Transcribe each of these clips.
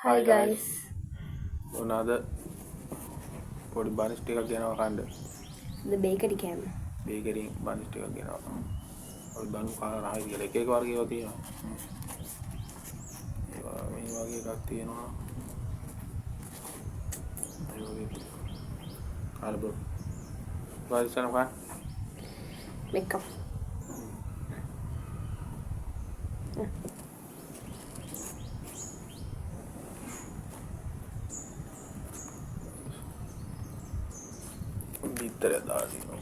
Hi guys. මොනවාද පොඩි බනිස් ටිකක් ගෙනවා කන්න. The bakery can. බේකරින් බනිස් ටිකක් ගෙනවා. ඔය බන් කාලා රහයි කියලා එක එක වර්ග ඒවා තියෙනවා. ඒවා මේ වගේ එකක් තියෙනවා. ඒ වගේ කාලබ. වායිසන කා. Make up. bitter දාලා තියෙනවා.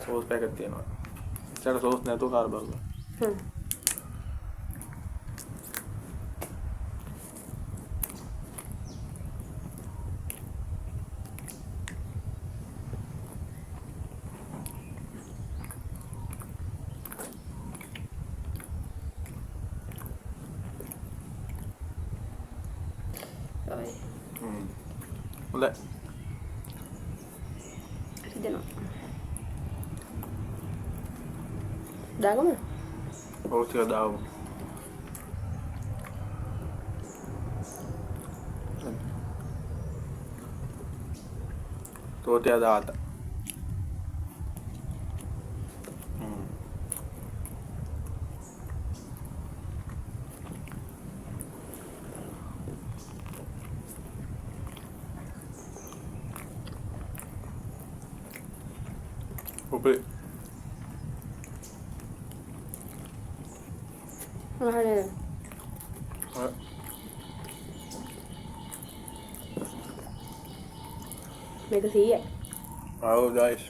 සෝස් පැකට් තියෙනවා. ඉතල සෝස් නැතුව කාලා බලන්න. හොඳයි. දෙනවා. දාගම. ඔව් ටික දාමු. තෝටිය දාත. Oke. Mahal. මේක 100යි. ආවෝ guys.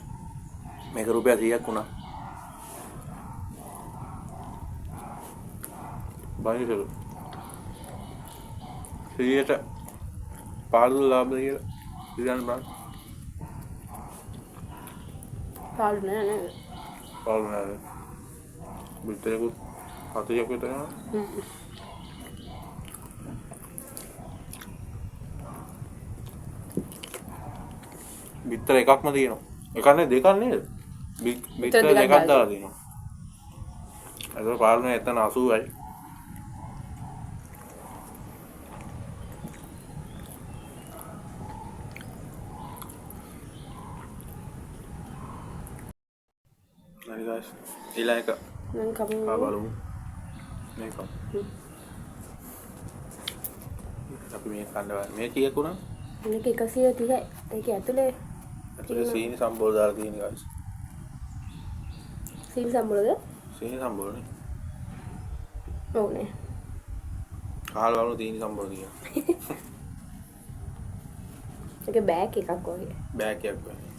මේක රුපියල් 100ක් වුණා. බයිසල. 100ට පාළුව ලාභද කියලා ඉතින් බලන්න. පාළු නෑ නේද? පාළුව නෑ. බිත්තරේකුත් 40ක් විතර යනවා. බිත්තර එකක්ම තියෙනවා. එකක් නේ දෙකක් නේද? බිත්තර දෙකක් දාලා තියෙනවා. ඒක පාළුව නේ එතන 80යි. Hadi guys, ila එක මම කපමු. බලමු. මේක. අපි මේ කණ්ඩායම මේ කීයක් වුණා? මේක 130යි. ඒක ඇතුලේ සීනි සම්බෝල දාලා තියෙන guys. සීනි සම්බෝලද? සීනි සම්බෝලනේ. ඔව් නේ. කාල බලමු සීනි සම්බෝල කියලා. ඒක බෑග් එකක් වගේ. බෑග් එකක් වගේ.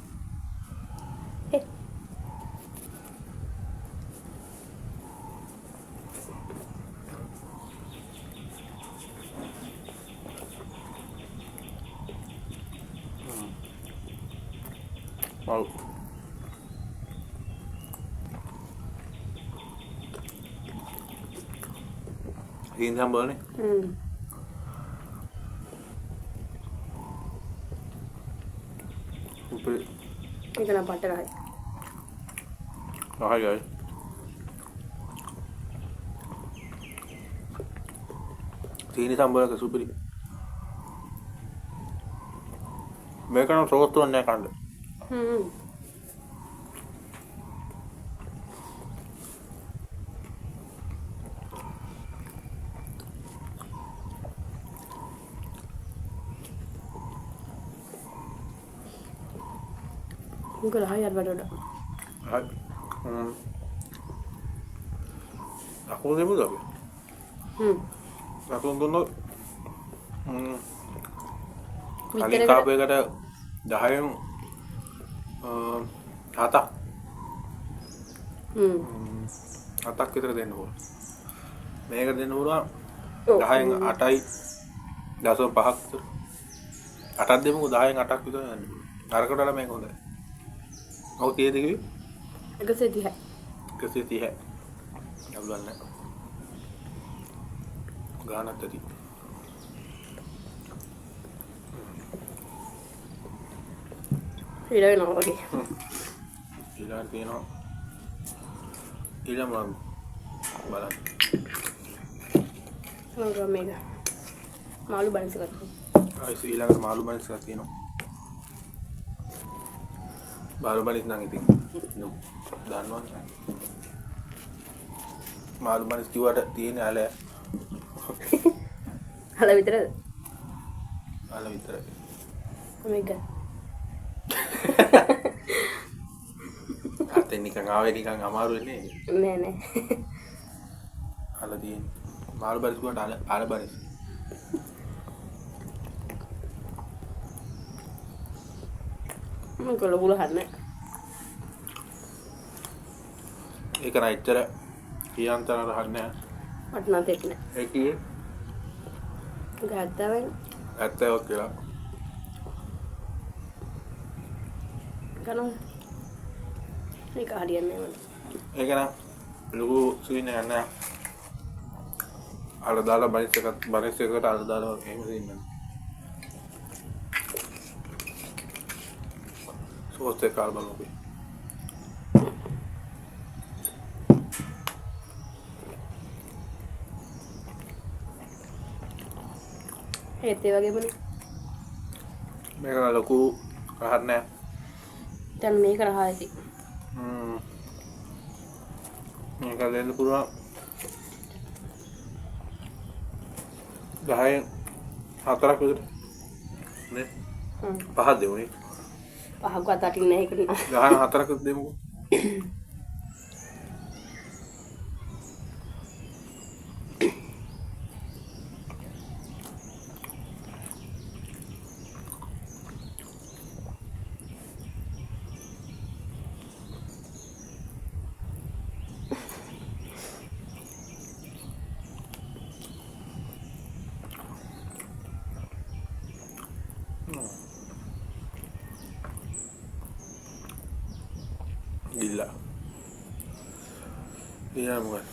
Mau. Ini sambal nih. Ini kena butter aja. Hai guys. Ini sambal ke supiri. Mereka nak sosok tuan nak kan? Ini kalau hayat badoda. Hai. Aku ni pun tak. Aku tu kali kabe kata 10න් 7ක් 7ක් විතර දෙන්න ඕන. මේක දෙන්න පුළුවන් 10න් 8යි 0.5ක් විතර. 8ක් දෙමුකෝ 10න් 8ක් විතර යන්න පුළුවන්. අරකට වල මේක හොඳයි. ඔව් කීයද කිව්වේ? 130යි. 130යි. යවුලන්න. ගානක් ඇති. ඊළඟ නෝ වගේ. ඊළඟ තියෙනවා ඊළඟ බලන්න. මම මේක මාළු බනිස් කරා. ඊළඟට මාළු බනිස් එකක් තියෙනවා. මාළු බනිස් නම් ඉතින් දන්නවනේ. මාළු බනිස් කිව්වට තියෙන අල විතරද? අල විතරයි. මේක. අතෙන් නිකන් ආවේ නිකන් අමාරු වෙන්නේ. නෑ. අල තියෙන. මාළු බනිස් කිව්වට අල බනිස්. මම කොළඹ හරන්නේ. ඒක නයි ඇත්තට කියන්තර රහන්නේ. මට නම් තේරෙන්නේ නෑ. ඒ කියේ? ඒක 70යි. 70ක් කියලා. ගණන්. මේක හරියන්නේ නෑ මට. ඒක නම් ලොකු සීන් එකක් නෑ. අර දාලා බනිස් එකට අර දාලා එහෙම සීන් නෑ. සෝස් එක කාල් බලමු. ඒත් ඒ වගේමනේ. මේක ලොකු රහක් නෑ. දැන් මේක රහයි. මේක දෙන්න පුළුවන් 10න් 4ක් විතර නේ. පහක් දෙමුනේ. පහක්වත් අටින් නැහැ ඒකට. 10න් 4ක් දෙමුකෝ. Gila. Iya bukan.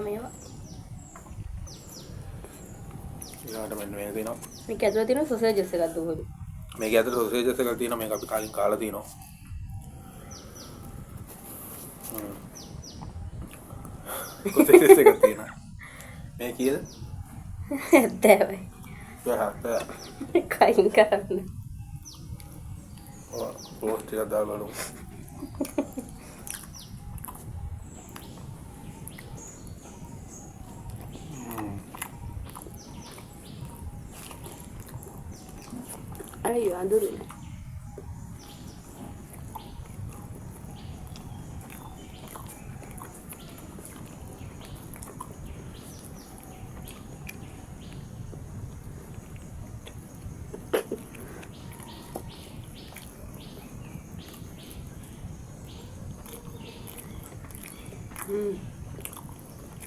මේවා. ඊළඟට මෙන්න මේක තියෙනවා. මේක ඇතුලේ තියෙන සොසේජස් එකක් දුවහොද. මේක ඇතුලේ සොසේජස් එකක් තියෙනවා. මේක අපි කලින් කාලා තියෙනවා. සොසේජස් එකක් තියෙනවා. මේ කීයද? 70යි. 70. කයින් කරන්න. ඔව් පෝස්ට් එක දාලා බලමු. අයියෝ අඳුරේ.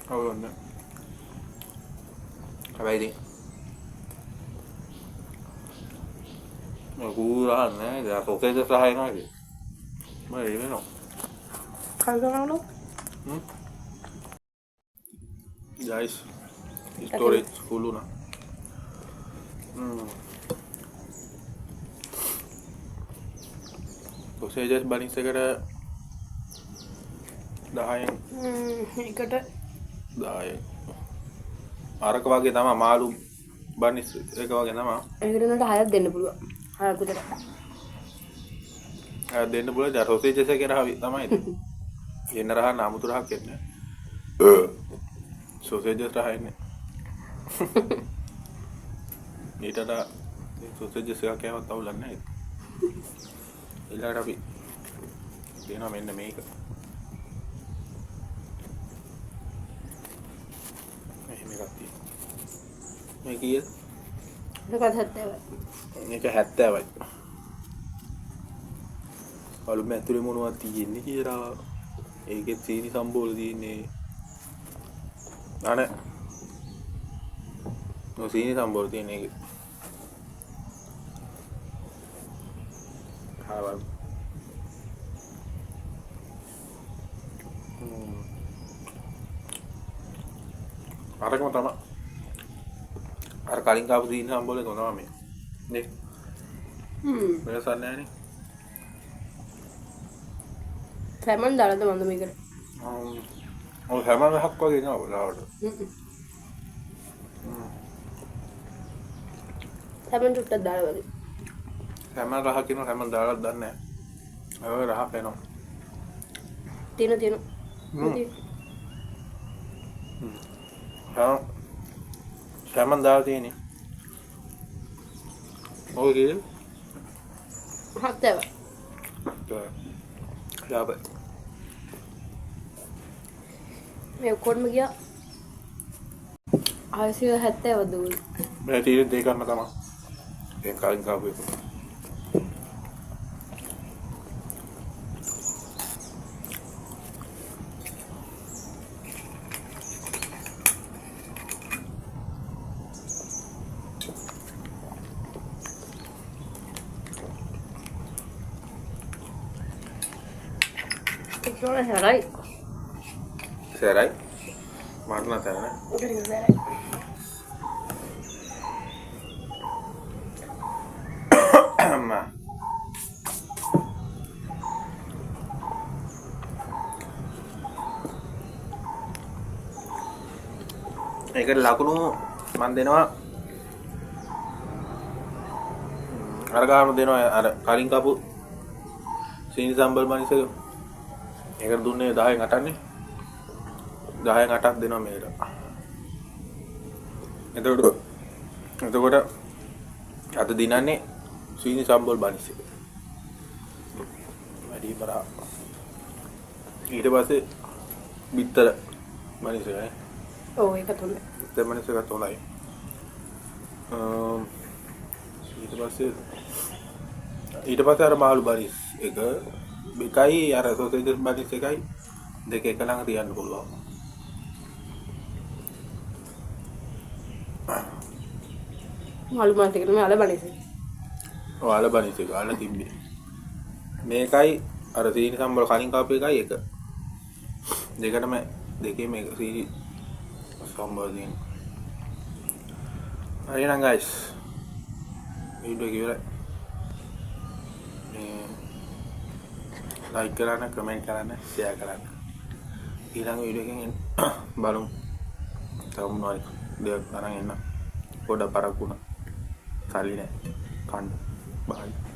ඔව් ඔන්න. හැබැයි ඉතින් ගූරා නෑ දැන් සොසේජස් රහ එනවා ඉතින් මම එවෙනවා කල්ගනවලු guys storage full උනා සොසේජස් බනිස් එකට 10න් එකට 10න් අරක වගේ තමයි මාළු බනිස් එක වගේ තමයි ඒකට නට 6ක් දෙන්න පුළුවන් 6ක් විතර දෙන්න පුළුවන් දැන් සොසේජස් එකේ රහ තමයි එන්න රහ නාමුතු රහක් එන්නේ සොසේජස් රහ එන්නේ ඊටට සොසේජස් එකක් කෑමත් අවුලක් නැහැ ඊළඟට අපි දෙනවා මෙන්න මේක එහෙම එකක් තියෙනවා මේ කීයද මේක 70යි මේක 70යි අලුම ඇතුලේ මොනවද තියෙන්නේ කියලා ඒකෙත් සීනි සම්බෝල තියෙන්නේ අනේ ඔය සීනි සම්බෝල තියෙන එක හාවල් අරකම තමයි අර කලින් කාපු සීනි සම්බෝලේ තමයි මේ නේ වෙනසක් නැහැ නේ සැමන් දාලාද මන්ද මේකට ඔය හැම රහක් වගේ නෝ බලාවට. හැමෙන් චුට්ටක් දාලා වගේ. හැම රහ කියන හැම දාලා දන්නේ නැහැ. ඔය රහ පේනවා. තියෙන. හැම දාලා තියෙන්නේ. ඔය කියේ? හත්දව. යාබ. මේ කොඩම ගියා 670 දුවල. මේ තීරණ දෙකක්ම තමයි. දැන් කලින් කාපු එක. ඒක හරයි. සරයි. මරණ තරනේ. උඩින් සරයි. අම්මා. ඒකට ලකුණු මම දෙනවා අර ගානු දෙනවා අර කලින් කපු සීනි සම්බල් මනිස ඒකට දුන්නේ 10න් 8ක් නේ 10න් 8ක් දෙනවා මේකට එතකොට අද දිනන්නේ සීනි සම්බල් බනිස වැඩි බරා ඊට පස්සේ බිත්තර මනිස නේ ඔව් ඒක තුනේ. බිත්තර මනිස එක තොලයි ඊට පස්සේ අර මාළු බනිස් එක එකයි අර සොසේජ් බනිස් එකයි දෙක එක ළඟ තියන්න පුළුවන්. මාළු මාත් එක නෙමෙයි අල බනිසේ. ඔය අල බනිස් එක අල තිබ්බේ. මේකයි අර සීනි සම්බල කලින් කාපු එකයි එක. දෙකටම දෙකේම එක සීනි සම්බල දින. හරි නං guys. වීඩියෝ එක ඉවරයි. like කරන්න, comment කරන්න, share කරන්න. ඊළඟ වීඩියෝ එකෙන් බලමු. තව මොනවද දෙයක් අරන් එන්න. පොඩ පරක්කුණ. සල්ලි නැහැ. කන්න. බයි.